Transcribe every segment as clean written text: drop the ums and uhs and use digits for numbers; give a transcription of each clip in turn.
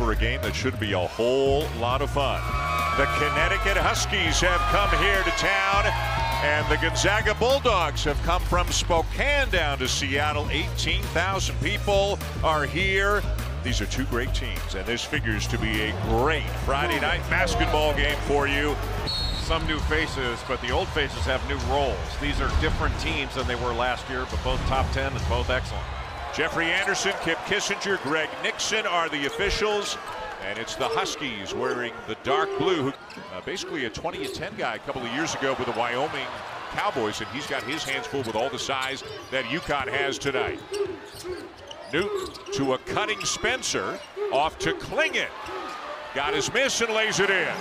for a game that should be a whole lot of fun. The Connecticut Huskies have come here to town, and the Gonzaga Bulldogs have come from Spokane down to Seattle. 18,000 people are here. These are two great teams, and this figures to be a great Friday night basketball game for you. Some new faces, but the old faces have new roles. These are different teams than they were last year, but both top 10 and both excellent. Jeffrey Anderson, Kip Kissinger, Greg Nixon are the officials, and it's the Huskies wearing the dark blue. Basically a 20-10 guy a couple of years ago with the Wyoming Cowboys, and he's got his hands full with all the size that UConn has tonight. Newton to a cutting Spencer, off to Klingon. Got his miss and lays it in.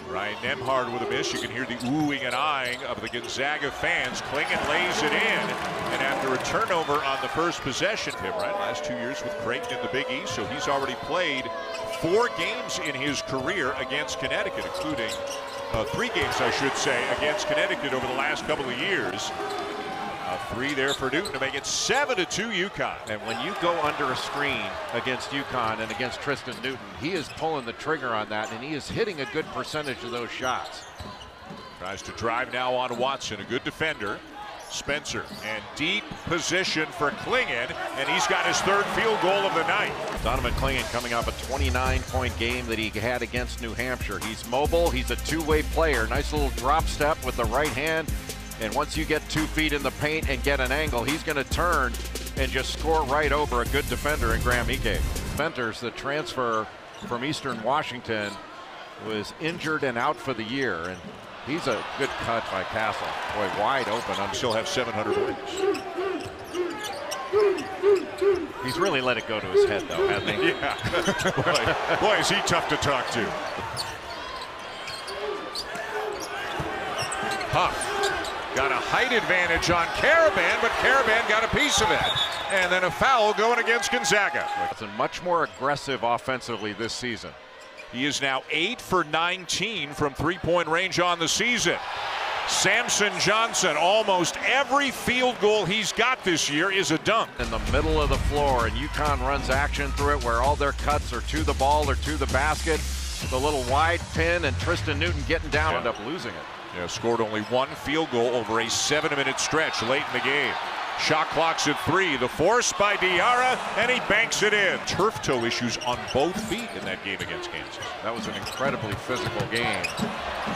Ryan Nembhard with a miss. You can hear the oohing and eyeing of the Gonzaga fans. Klingon lays it in, and after a turnover on the first possession, Tim, right? Last 2 years with Creighton in the Big East, so he's already played 4 games in his career against Connecticut, including 3 games, I should say, against Connecticut over the last couple of years. 3 there for Newton to make it 7-2 UConn. And when you go under a screen against UConn and against Tristan Newton, he is pulling the trigger on that, and he is hitting a good percentage of those shots. Tries to drive now on Watson, a good defender. Spencer, and deep position for Klingon, and he's got his 3rd field goal of the night. Donovan Klingon coming off a 29-point game that he had against New Hampshire. He's mobile, he's a two-way player. Nice little drop step with the right hand. And once you get 2 feet in the paint and get an angle, he's going to turn and just score right over a good defender in Graham Ike. Venters, the transfer from Eastern Washington, was injured and out for the year. And he's a good cut by Castle. Boy, wide open. Still have 700 wins. He's really let it go to his head, though, hasn't he? Yeah. Boy, is he tough to talk to. Huff. Got a height advantage on Caravan, but Caravan got a piece of it. And then a foul going against Gonzaga. Much more aggressive offensively this season. He is now 8 for 19 from 3-point range on the season. Samson Johnson, almost every field goal he's got this year is a dunk. In the middle of the floor, and UConn runs action through it where all their cuts are to the ball or to the basket. The little wide pin, and Tristan Newton getting down, end up losing it. Yeah, scored only 1 field goal over a 7-minute stretch late in the game. Shot clock's at 3. The force by Diarra, and he banks it in. Turf toe issues on both feet in that game against Kansas. That was an incredibly physical game.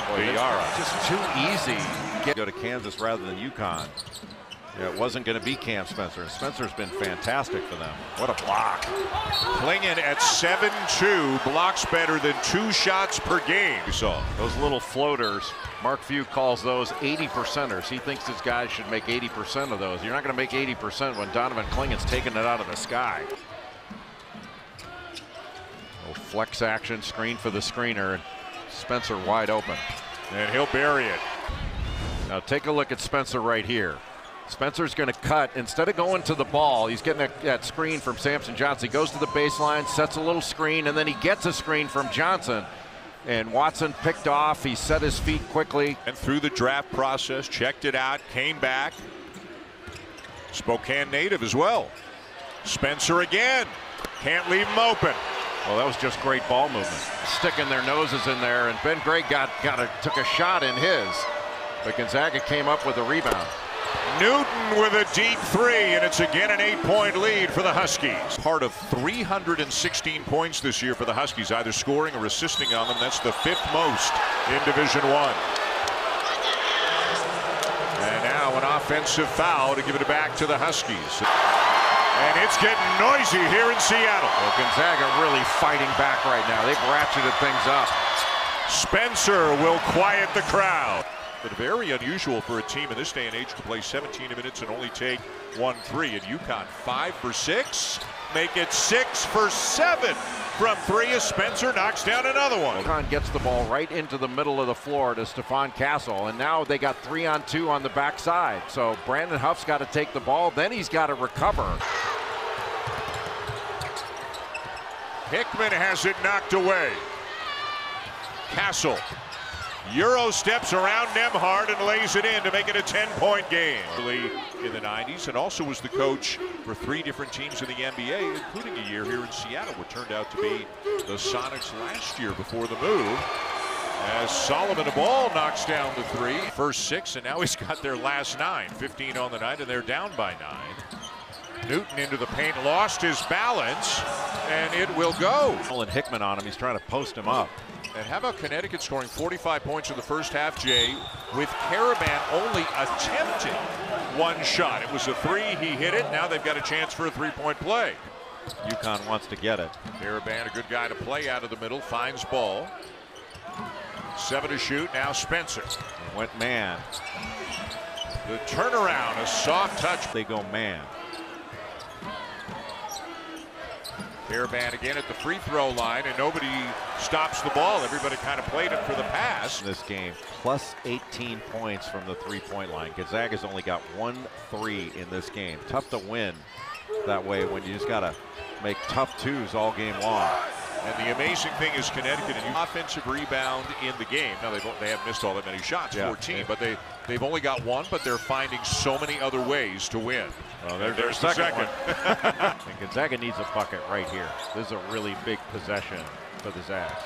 Boy, Diarra. Just too easy. Go to Kansas rather than UConn. Yeah, it wasn't going to be Cam Spencer. Spencer's been fantastic for them. What a block. Klingon at 7-2, blocks better than 2 shots per game. You saw those little floaters. Mark Few calls those 80%ers. He thinks his guys should make 80% of those. You're not going to make 80% when Donovan Klingon's taking it out of the sky. Oh, flex action, screen for the screener. Spencer wide open. And he'll bury it. Now take a look at Spencer right here. Spencer's going to cut. Instead of going to the ball, he's getting that screen from Samson Johnson. He goes to the baseline, sets a little screen, and then he gets a screen from Johnson. And Watson picked off. He set his feet quickly. And through the draft process, checked it out, came back. Spokane native as well. Spencer again. Can't leave him open. Well, that was just great ball movement. Sticking their noses in there, and Ben Gray took a shot in his. But Gonzaga came up with a rebound. Newton with a deep 3, and it's again an 8-point lead for the Huskies. Part of 316 points this year for the Huskies, either scoring or assisting on them. That's the 5th most in Division I. And now an offensive foul to give it back to the Huskies. And it's getting noisy here in Seattle. Well, Gonzaga really fighting back right now. They've ratcheted things up. Spencer will quiet the crowd. But very unusual for a team in this day and age to play 17 minutes and only take 1 3. And UConn 5 for 6. Make it 6 for 7 from 3 as Spencer knocks down another one. UConn gets the ball right into the middle of the floor to Stephon Castle. And now they got 3-on-2 on the backside. So Brandon Huff's got to take the ball. Then he's got to recover. Hickman has it knocked away. Castle Euro steps around Nembhard and lays it in to make it a 10-point game. In the 90s, and also was the coach for 3 different teams in the NBA, including a year here in Seattle, what turned out to be the Sonics last year before the move. As Solomon Ball knocks down the 3. First 6, and now he's got their last 9. 15 on the night, and they're down by 9. Newton into the paint, lost his balance, and it will go. And Hickman on him, he's trying to post him up. And how about Connecticut scoring 45 points in the first half, Jay, with Caravan only attempting 1 shot. It was a 3, he hit it, now they've got a chance for a 3-point play. UConn wants to get it. Caravan, a good guy to play out of the middle, finds Ball. 7 to shoot, now Spencer. He went man. The turnaround, a soft touch. They go man. Caravan again at the free throw line, and nobody stops the ball. Everybody kind of played it for the pass. This game, plus 18 points from the 3-point line. Gonzaga's only got 1 3 in this game. Tough to win that way when you just got to make tough 2s all game long. And the amazing thing is Connecticut, an offensive rebound in the game. Now they haven't missed all that many shots, 14, but they've only got 1, but they're finding so many other ways to win. Well, there's the second. And Gonzaga needs a bucket right here. This is a really big possession for the Zags.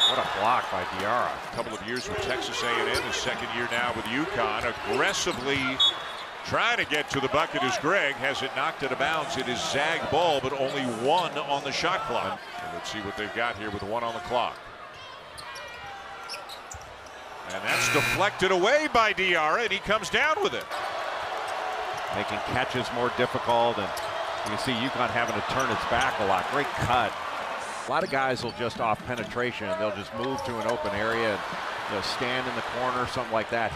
What a block by Diarra. A couple of years with Texas A&M, his second year now with UConn, aggressively trying to get to the bucket as Greg has it knocked out of bounds. It is Zag ball, but only 1 on the shot clock. And let's see what they've got here with 1 on the clock. And that's deflected away by Diarra, and he comes down with it. Making catches more difficult, and you can see UConn having to turn its back a lot. Great cut. A lot of guys will just off penetration, they'll just move to an open area and they'll stand in the corner, something like that.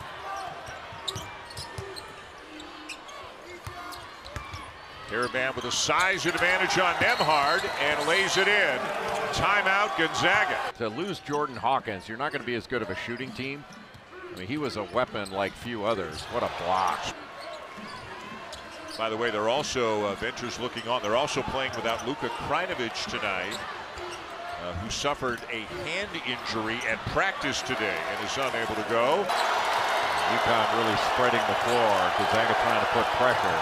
Caravan with a size advantage on Nembhard and lays it in. Timeout, Gonzaga. To lose Jordan Hawkins, you're not going to be as good of a shooting team. I mean, he was a weapon like few others. What a block. By the way, they're also, Ventures looking on, they're also playing without Luka Krajinovic tonight, who suffered a hand injury at practice today and is unable to go. UConn really spreading the floor. Gonzaga trying to put pressure.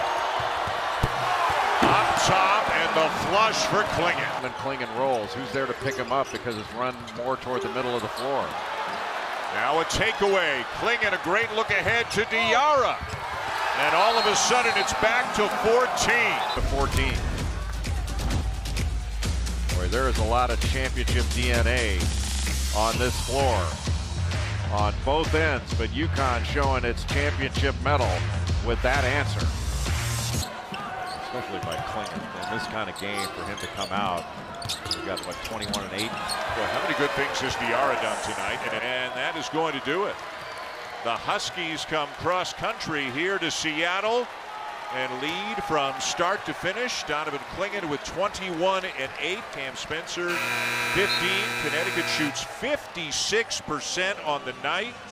Up top, and the flush for Clingan. And Clingan rolls. Who's there to pick him up because it's run more toward the middle of the floor. Now a takeaway. Clingan, a great look ahead to Diarra. And all of a sudden, it's back to 14. Boy, there is a lot of championship DNA on this floor. On both ends, but UConn showing its championship medal with that answer. Especially by Clingan in this kind of game for him to come out. We've got what, 21 and 8. Boy, how many good things has Diarra done tonight? And that is going to do it. The Huskies come cross country here to Seattle and lead from start to finish. Donovan Clingan with 21 and 8. Cam Spencer 15. Connecticut shoots 56% on the night.